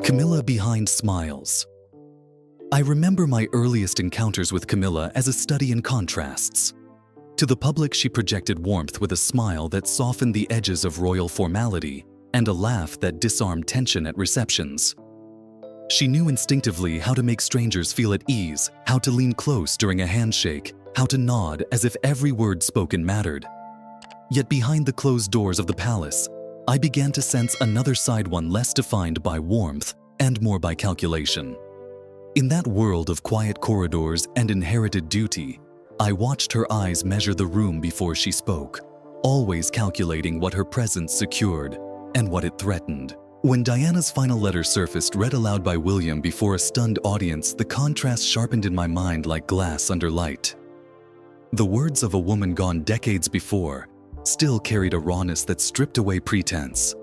Camilla Behind Smiles. I remember my earliest encounters with Camilla as a study in contrasts. To the public, she projected warmth with a smile that softened the edges of royal formality and a laugh that disarmed tension at receptions. She knew instinctively how to make strangers feel at ease, how to lean close during a handshake, how to nod as if every word spoken mattered. Yet behind the closed doors of the palace, I began to sense another side, one less defined by warmth and more by calculation. In that world of quiet corridors and inherited duty, I watched her eyes measure the room before she spoke, always calculating what her presence secured and what it threatened. When Diana's final letter surfaced, read aloud by William before a stunned audience, the contrast sharpened in my mind like glass under light. The words of a woman gone decades before still carried a rawness that stripped away pretense.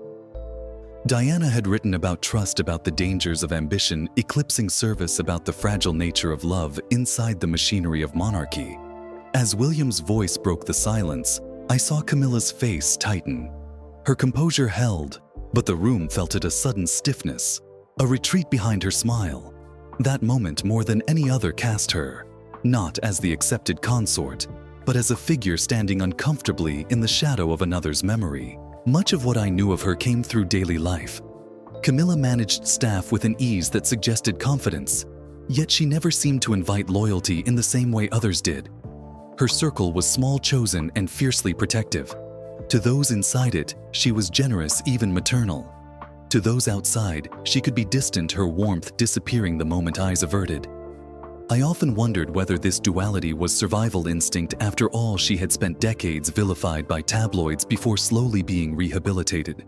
Diana had written about trust, about the dangers of ambition, eclipsing service, about the fragile nature of love inside the machinery of monarchy. As William's voice broke the silence, I saw Camilla's face tighten. Her composure held, but the room felt it, a sudden stiffness, a retreat behind her smile. That moment, more than any other, cast her, not as the accepted consort, but as a figure standing uncomfortably in the shadow of another's memory. Much of what I knew of her came through daily life. Camilla managed staff with an ease that suggested confidence, yet she never seemed to invite loyalty in the same way others did. Her circle was small, chosen, and fiercely protective. To those inside it, she was generous, even maternal. To those outside, she could be distant, her warmth disappearing the moment eyes averted. I often wondered whether this duality was survival instinct. After all, she had spent decades vilified by tabloids before slowly being rehabilitated.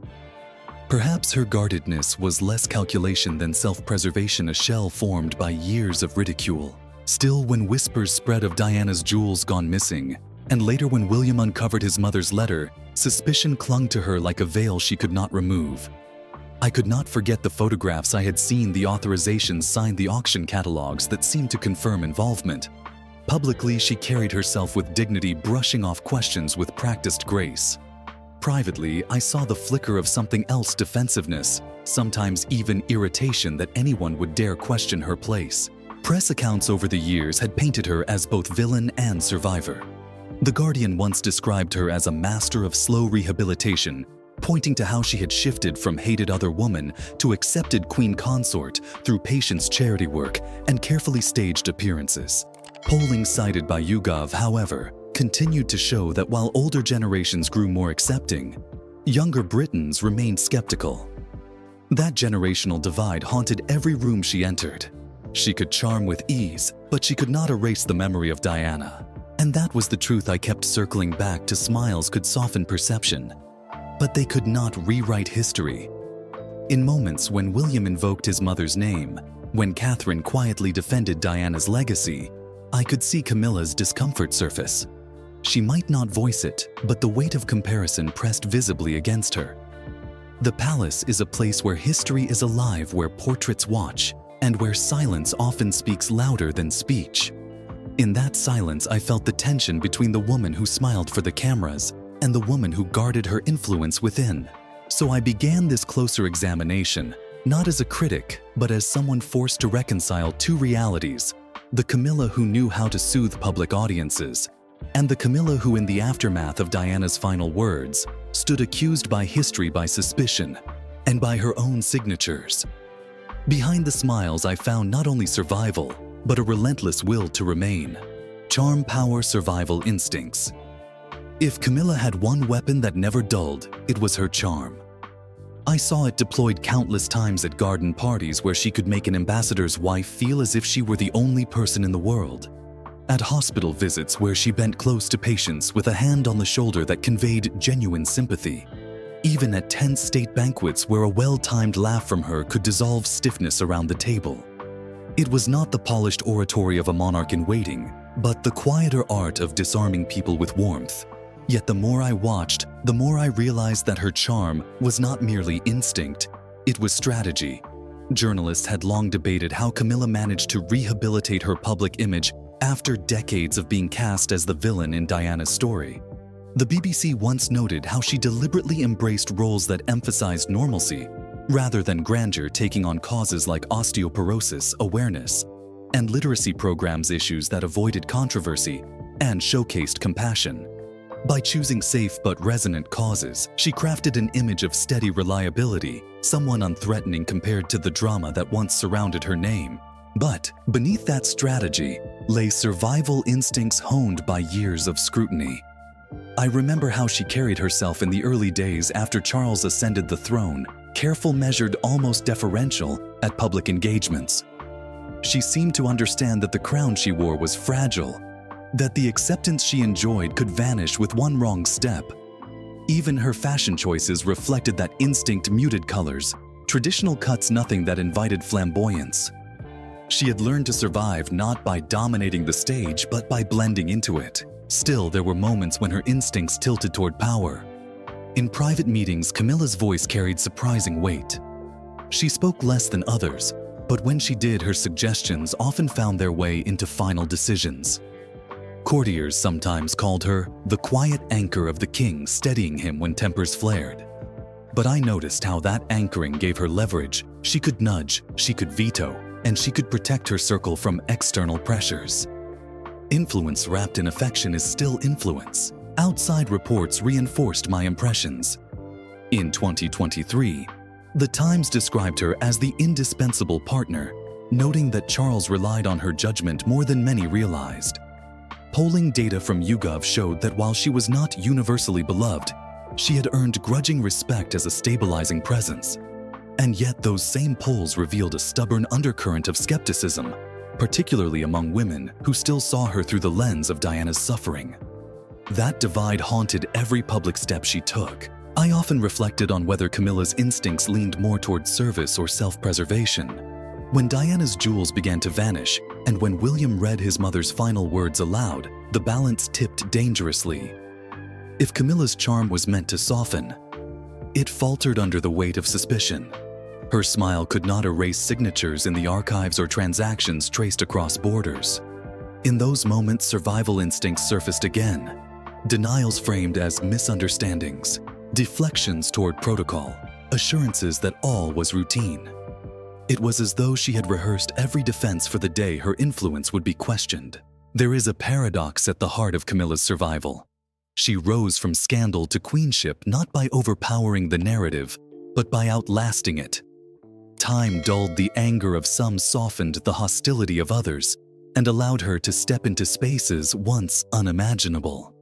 Perhaps her guardedness was less calculation than self-preservation, a shell formed by years of ridicule. Still, when whispers spread of Diana's jewels gone missing, and later when William uncovered his mother's letter, suspicion clung to her like a veil she could not remove. I could not forget the photographs I had seen, the authorizations signed, the auction catalogs that seemed to confirm involvement. Publicly, she carried herself with dignity, brushing off questions with practiced grace. Privately, I saw the flicker of something else, defensiveness, sometimes even irritation that anyone would dare question her place. Press accounts over the years had painted her as both villain and survivor. The Guardian once described her as a master of slow rehabilitation, pointing to how she had shifted from hated other woman to accepted queen consort through patience, charity work, and carefully staged appearances. Polling cited by YouGov, however, continued to show that while older generations grew more accepting, younger Britons remained skeptical. That generational divide haunted every room she entered. She could charm with ease, but she could not erase the memory of Diana. And that was the truth I kept circling back to. Smiles could soften perception, but they could not rewrite history. In moments when William invoked his mother's name, when Catherine quietly defended Diana's legacy, I could see Camilla's discomfort surface. She might not voice it, but the weight of comparison pressed visibly against her. The palace is a place where history is alive, where portraits watch, and where silence often speaks louder than speech. In that silence, I felt the tension between the woman who smiled for the cameras and the woman who guarded her influence within. So I began this closer examination, not as a critic, but as someone forced to reconcile two realities: the Camilla who knew how to soothe public audiences, and the Camilla who, in the aftermath of Diana's final words, stood accused by history, by suspicion, and by her own signatures. Behind the smiles, I found not only survival, but a relentless will to remain. Charm, power, survival instincts. If Camilla had one weapon that never dulled, it was her charm. I saw it deployed countless times at garden parties where she could make an ambassador's wife feel as if she were the only person in the world. At hospital visits where she bent close to patients with a hand on the shoulder that conveyed genuine sympathy. Even at tense state banquets where a well-timed laugh from her could dissolve stiffness around the table. It was not the polished oratory of a monarch in waiting, but the quieter art of disarming people with warmth. Yet the more I watched, the more I realized that her charm was not merely instinct, it was strategy. Journalists had long debated how Camilla managed to rehabilitate her public image after decades of being cast as the villain in Diana's story. The BBC once noted how she deliberately embraced roles that emphasized normalcy, rather than grandeur taking on causes like osteoporosis, awareness, and literacy programs issues that avoided controversy and showcased compassion. By choosing safe but resonant causes, she crafted an image of steady reliability, someone unthreatening compared to the drama that once surrounded her name. But beneath that strategy lay survival instincts honed by years of scrutiny. I remember how she carried herself in the early days after Charles ascended the throne, careful, measured, almost deferential at public engagements. She seemed to understand that the crown she wore was fragile, that the acceptance she enjoyed could vanish with one wrong step. Even her fashion choices reflected that instinct: muted colors, traditional cuts, nothing that invited flamboyance. She had learned to survive not by dominating the stage, but by blending into it. Still, there were moments when her instincts tilted toward power. In private meetings, Camilla's voice carried surprising weight. She spoke less than others, but when she did, her suggestions often found their way into final decisions. Courtiers sometimes called her the quiet anchor of the king, steadying him when tempers flared. But I noticed how that anchoring gave her leverage. She could nudge, she could veto, and she could protect her circle from external pressures. Influence wrapped in affection is still influence. Outside reports reinforced my impressions. In 2023, The Times described her as the indispensable partner, noting that Charles relied on her judgment more than many realized. Polling data from YouGov showed that while she was not universally beloved, she had earned grudging respect as a stabilizing presence. And yet those same polls revealed a stubborn undercurrent of skepticism, particularly among women who still saw her through the lens of Diana's suffering. That divide haunted every public step she took. I often reflected on whether Camilla's instincts leaned more toward service or self-preservation. When Diana's jewels began to vanish, and when William read his mother's final words aloud, the balance tipped dangerously. If Camilla's charm was meant to soften, it faltered under the weight of suspicion. Her smile could not erase signatures in the archives or transactions traced across borders. In those moments, survival instincts surfaced again. Denials framed as misunderstandings, deflections toward protocol, assurances that all was routine. It was as though she had rehearsed every defense for the day her influence would be questioned. There is a paradox at the heart of Camilla's survival. She rose from scandal to queenship not by overpowering the narrative, but by outlasting it. Time dulled the anger of some, softened the hostility of others, and allowed her to step into spaces once unimaginable.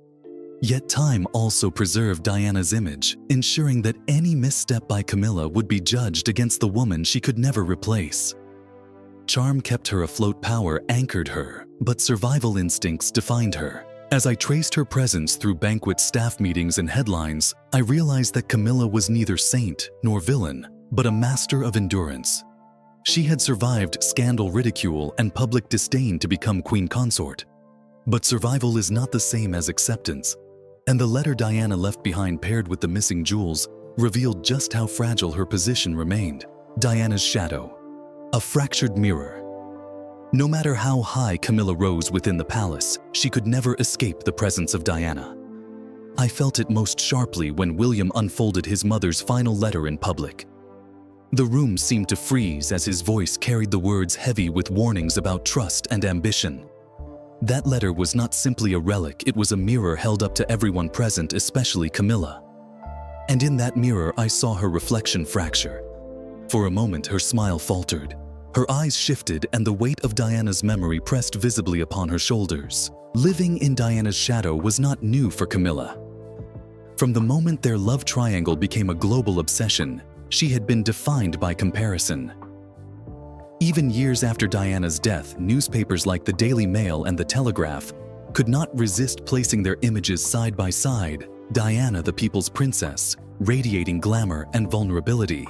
Yet time also preserved Diana's image, ensuring that any misstep by Camilla would be judged against the woman she could never replace. Charm kept her afloat, power anchored her, but survival instincts defined her. As I traced her presence through banquet, staff meetings, and headlines, I realized that Camilla was neither saint nor villain, but a master of endurance. She had survived scandal, ridicule, and public disdain to become queen consort. But survival is not the same as acceptance, and the letter Diana left behind, paired with the missing jewels, revealed just how fragile her position remained. Diana's shadow, a fractured mirror. No matter how high Camilla rose within the palace, she could never escape the presence of Diana. I felt it most sharply when William unfolded his mother's final letter in public. The room seemed to freeze as his voice carried the words heavy with warnings about trust and ambition. That letter was not simply a relic, it was a mirror held up to everyone present, especially Camilla. And in that mirror, I saw her reflection fracture. For a moment, her smile faltered. Her eyes shifted, and the weight of Diana's memory pressed visibly upon her shoulders. Living in Diana's shadow was not new for Camilla. From the moment their love triangle became a global obsession, she had been defined by comparison. Even years after Diana's death, newspapers like the Daily Mail and the Telegraph could not resist placing their images side by side. Diana, the people's princess, radiating glamour and vulnerability.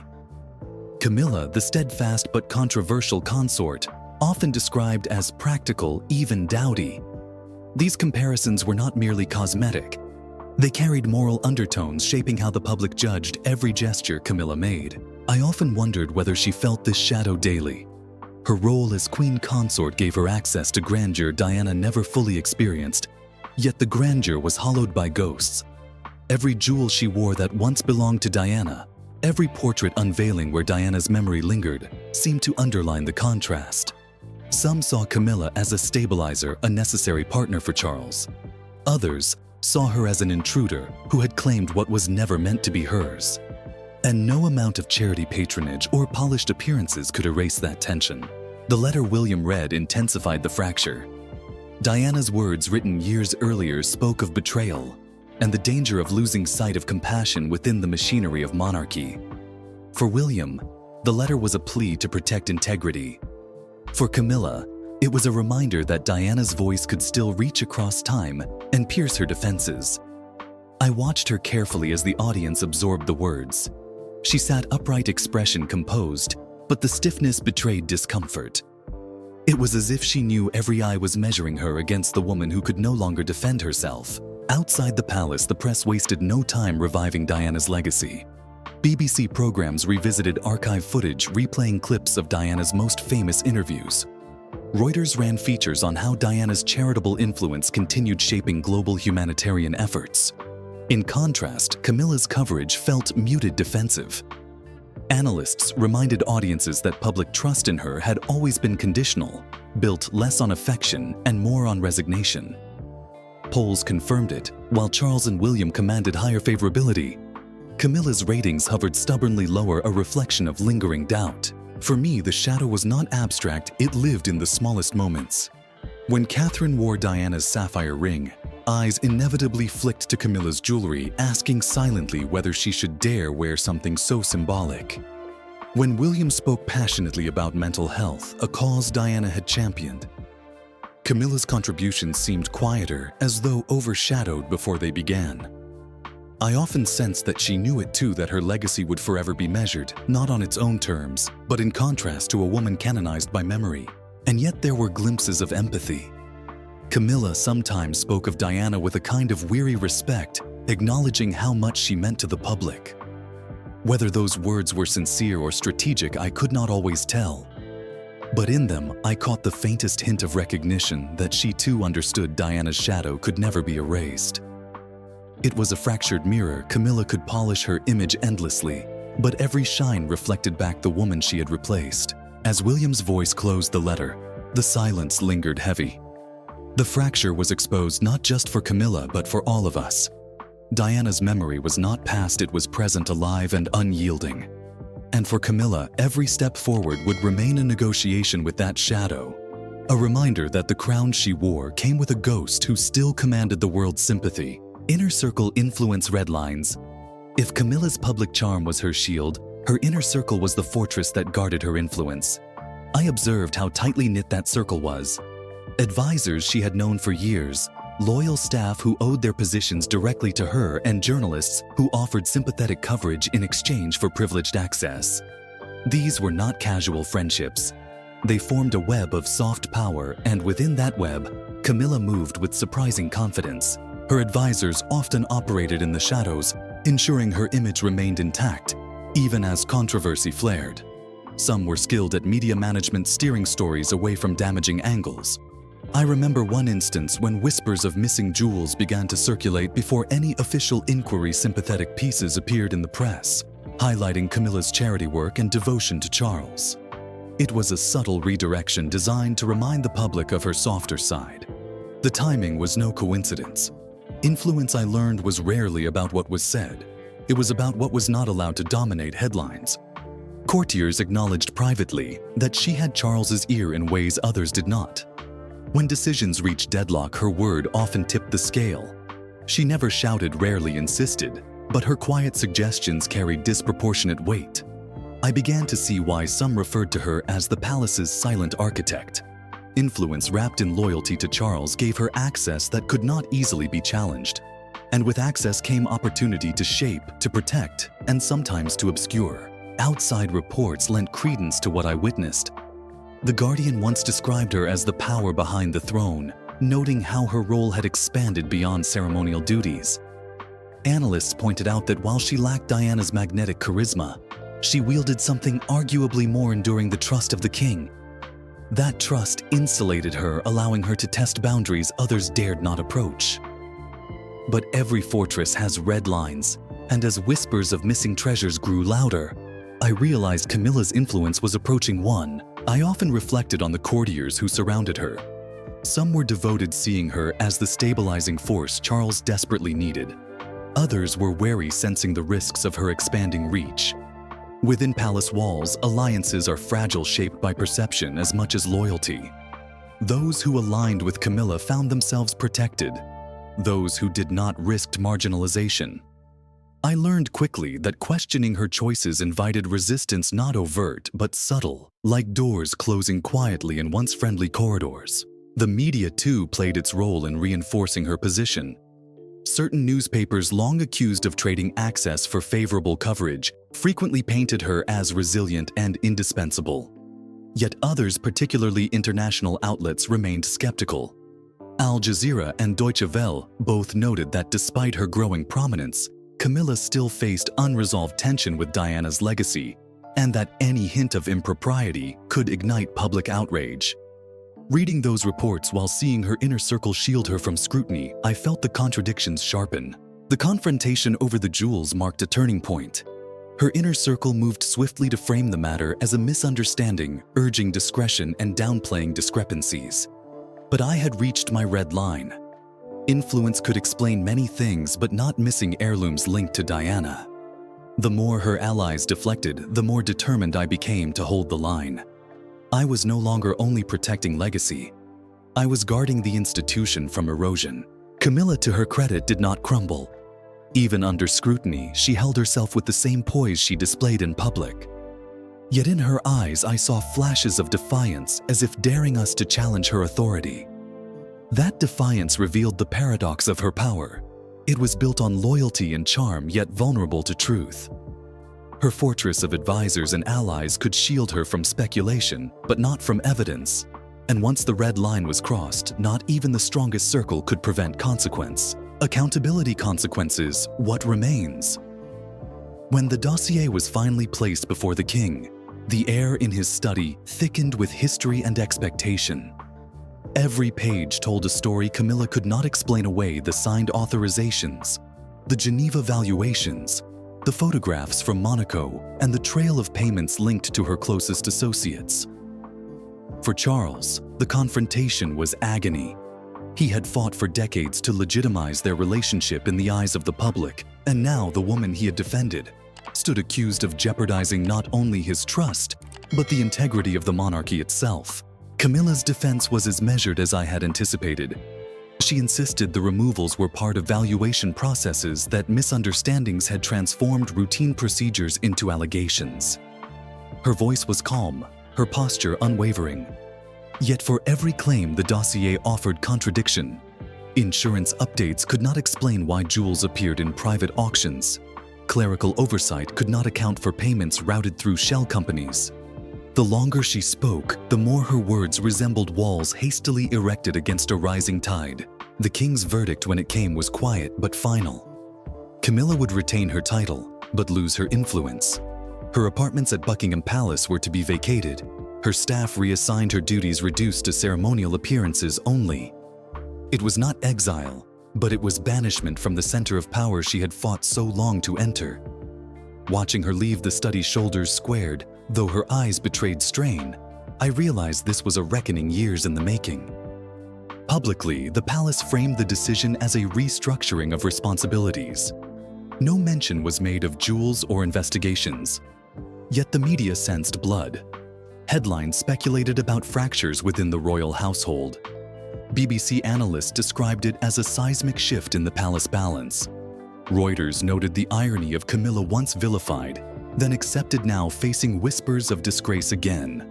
Camilla, the steadfast but controversial consort, often described as practical, even dowdy. These comparisons were not merely cosmetic. They carried moral undertones, shaping how the public judged every gesture Camilla made. I often wondered whether she felt this shadow daily. Her role as queen consort gave her access to grandeur Diana never fully experienced, yet the grandeur was hollowed by ghosts. Every jewel she wore that once belonged to Diana Every portrait unveiling where Diana's memory lingered seemed to underline the contrast. Some saw Camilla as a stabilizer, a necessary partner for Charles. Others saw her as an intruder who had claimed what was never meant to be hers. And no amount of charity patronage or polished appearances could erase that tension. The letter William read intensified the fracture. Diana's words written years earlier spoke of betrayal and the danger of losing sight of compassion within the machinery of monarchy. For William, the letter was a plea to protect integrity. For Camilla, it was a reminder that Diana's voice could still reach across time and pierce her defenses. I watched her carefully as the audience absorbed the words. She sat upright, expression composed, but the stiffness betrayed discomfort. It was as if she knew every eye was measuring her against the woman who could no longer defend herself. Outside the palace, the press wasted no time reviving Diana's legacy. BBC programs revisited archive footage replaying clips of Diana's most famous interviews. Reuters ran features on how Diana's charitable influence continued shaping global humanitarian efforts. In contrast, Camilla's coverage felt muted, defensive. Analysts reminded audiences that public trust in her had always been conditional, built less on affection and more on resignation. Polls confirmed it, while Charles and William commanded higher favorability. Camilla's ratings hovered stubbornly lower, a reflection of lingering doubt. For me, the shadow was not abstract, it lived in the smallest moments. When Catherine wore Diana's sapphire ring, eyes inevitably flicked to Camilla's jewelry, asking silently whether she should dare wear something so symbolic. When William spoke passionately about mental health, a cause Diana had championed, Camilla's contributions seemed quieter, as though overshadowed before they began. I often sensed that she knew it too, that her legacy would forever be measured, not on its own terms, but in contrast to a woman canonized by memory. And yet there were glimpses of empathy. Camilla sometimes spoke of Diana with a kind of weary respect, acknowledging how much she meant to the public. Whether those words were sincere or strategic, I could not always tell. But in them, I caught the faintest hint of recognition that she too understood Diana's shadow could never be erased. It was a fractured mirror. Camilla could polish her image endlessly, but every shine reflected back the woman she had replaced. As William's voice closed the letter, the silence lingered heavy. The fracture was exposed not just for Camilla, but for all of us. Diana's memory was not past, it was present, alive and unyielding. And for Camilla, every step forward would remain a negotiation with that shadow, a reminder that the crown she wore came with a ghost who still commanded the world's sympathy. Inner circle influence red lines. If Camilla's public charm was her shield, her inner circle was the fortress that guarded her influence. I observed how tightly knit that circle was. Advisors she had known for years, loyal staff who owed their positions directly to her, and journalists who offered sympathetic coverage in exchange for privileged access. These were not casual friendships. They formed a web of soft power, and within that web, Camilla moved with surprising confidence. Her advisors often operated in the shadows, ensuring her image remained intact, even as controversy flared. Some were skilled at media management, steering stories away from damaging angles. I remember one instance when whispers of missing jewels began to circulate before any official inquiry. Sympathetic pieces appeared in the press, highlighting Camilla's charity work and devotion to Charles. It was a subtle redirection designed to remind the public of her softer side. The timing was no coincidence. Influence, I learned, was rarely about what was said. It was about what was not allowed to dominate headlines. Courtiers acknowledged privately that she had Charles's ear in ways others did not. When decisions reached deadlock, her word often tipped the scale. She never shouted, rarely insisted, but her quiet suggestions carried disproportionate weight. I began to see why some referred to her as the palace's silent architect. Influence wrapped in loyalty to Charles gave her access that could not easily be challenged. And with access came opportunity to shape, to protect, and sometimes to obscure. Outside reports lent credence to what I witnessed. The Guardian once described her as the power behind the throne, noting how her role had expanded beyond ceremonial duties. Analysts pointed out that while she lacked Diana's magnetic charisma, she wielded something arguably more enduring: the trust of the king. That trust insulated her, allowing her to test boundaries others dared not approach. But every fortress has red lines, And as whispers of missing treasures grew louder, I realized Camilla's influence was approaching one. I often reflected on the courtiers who surrounded her. Some were devoted, seeing her as the stabilizing force Charles desperately needed. Others were wary, sensing the risks of her expanding reach. Within palace walls, alliances are fragile, shaped by perception as much as loyalty. Those who aligned with Camilla found themselves protected. Those who did not risked marginalization. I learned quickly that questioning her choices invited resistance, not overt but subtle, like doors closing quietly in once friendly corridors. The media too played its role in reinforcing her position. Certain newspapers, long accused of trading access for favorable coverage, frequently painted her as resilient and indispensable. Yet others, particularly international outlets, remained skeptical. Al Jazeera and Deutsche Welle both noted that despite her growing prominence, Camilla still faced unresolved tension with Diana's legacy, and that any hint of impropriety could ignite public outrage. Reading those reports while seeing her inner circle shield her from scrutiny, I felt the contradictions sharpen. The confrontation over the jewels marked a turning point. Her inner circle moved swiftly to frame the matter as a misunderstanding, urging discretion and downplaying discrepancies. But I had reached my red line. Influence could explain many things, but not missing heirlooms linked to Diana. The more her allies deflected, the more determined I became to hold the line. I was no longer only protecting legacy. I was guarding the institution from erosion. Camilla, to her credit, did not crumble. Even under scrutiny, she held herself with the same poise she displayed in public. Yet in her eyes, I saw flashes of defiance, as if daring us to challenge her authority. That defiance revealed the paradox of her power. It was built on loyalty and charm, yet vulnerable to truth. Her fortress of advisors and allies could shield her from speculation, but not from evidence. And once the red line was crossed, not even the strongest circle could prevent consequence. Accountability consequences, what remains? When the dossier was finally placed before the king, the air in his study thickened with history and expectation. Every page told a story Camilla could not explain away: the signed authorizations, the Geneva valuations, the photographs from Monaco, and the trail of payments linked to her closest associates. For Charles, the confrontation was agony. He had fought for decades to legitimize their relationship in the eyes of the public, and now the woman he had defended stood accused of jeopardizing not only his trust, but the integrity of the monarchy itself. Camilla's defense was as measured as I had anticipated. She insisted the removals were part of valuation processes, that misunderstandings had transformed routine procedures into allegations. Her voice was calm, her posture unwavering. Yet for every claim, the dossier offered contradiction. Insurance updates could not explain why jewels appeared in private auctions. Clerical oversight could not account for payments routed through shell companies. The longer she spoke, the more her words resembled walls hastily erected against a rising tide. The king's verdict, when it came, was quiet but final. Camilla would retain her title, but lose her influence. Her apartments at Buckingham Palace were to be vacated. Her staff reassigned, her duties reduced to ceremonial appearances only. It was not exile, but it was banishment from the center of power she had fought so long to enter. Watching her leave, the study's shoulders squared, though her eyes betrayed strain. I realized this was a reckoning years in the making. Publicly, the palace framed the decision as a restructuring of responsibilities. No mention was made of jewels or investigations. Yet the media sensed blood. Headlines speculated about fractures within the royal household. BBC analysts described it as a seismic shift in the palace balance. Reuters noted the irony of Camilla, once vilified, then accepted, now facing whispers of disgrace again.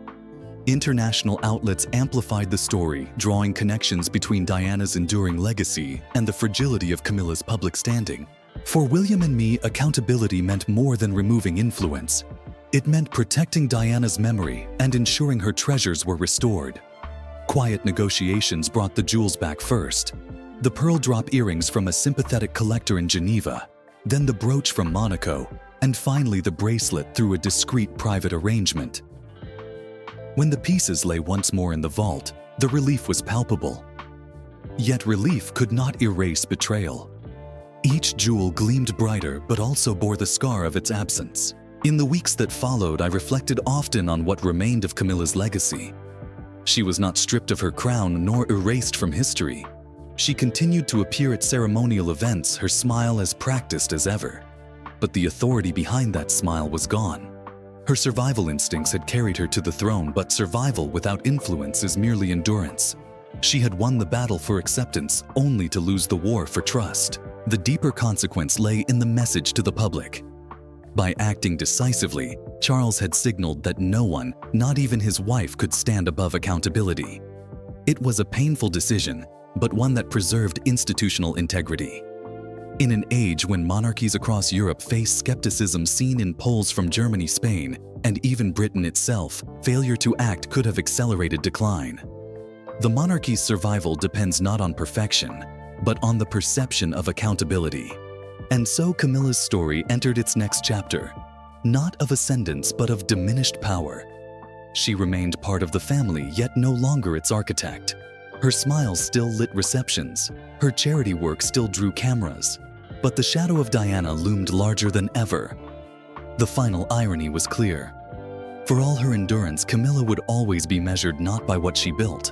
International outlets amplified the story, drawing connections between Diana's enduring legacy and the fragility of Camilla's public standing. For William and me, accountability meant more than removing influence. It meant protecting Diana's memory and ensuring her treasures were restored. Quiet negotiations brought the jewels back first. The pearl drop earrings from a sympathetic collector in Geneva, then the brooch from Monaco, and finally the bracelet through a discreet private arrangement. When the pieces lay once more in the vault, the relief was palpable. Yet relief could not erase betrayal. Each jewel gleamed brighter but also bore the scar of its absence. In the weeks that followed, I reflected often on what remained of Camilla's legacy. She was not stripped of her crown nor erased from history. She continued to appear at ceremonial events, her smile as practiced as ever. But the authority behind that smile was gone. Her survival instincts had carried her to the throne, but survival without influence is merely endurance. She had won the battle for acceptance only to lose the war for trust. The deeper consequence lay in the message to the public. By acting decisively, Charles had signaled that no one, not even his wife, could stand above accountability. It was a painful decision, but one that preserved institutional integrity. In an age when monarchies across Europe face skepticism seen in polls from Germany, Spain, and even Britain itself, failure to act could have accelerated decline. The monarchy's survival depends not on perfection, but on the perception of accountability. And so Camilla's story entered its next chapter, not of ascendance but of diminished power. She remained part of the family, yet no longer its architect. Her smile still lit receptions, her charity work still drew cameras, but the shadow of Diana loomed larger than ever. The final irony was clear. For all her endurance, Camilla would always be measured not by what she built,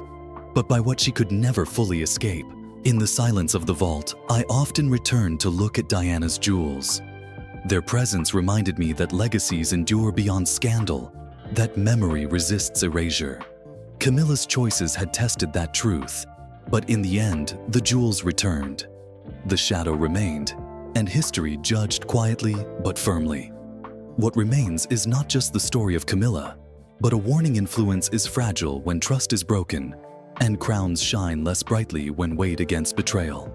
but by what she could never fully escape. In the silence of the vault, I often returned to look at Diana's jewels. Their presence reminded me that legacies endure beyond scandal, that memory resists erasure. Camilla's choices had tested that truth, but in the end, the jewels returned. The shadow remained, and history judged quietly but firmly. What remains is not just the story of Camilla, but a warning: influence is fragile when trust is broken, and crowns shine less brightly when weighed against betrayal.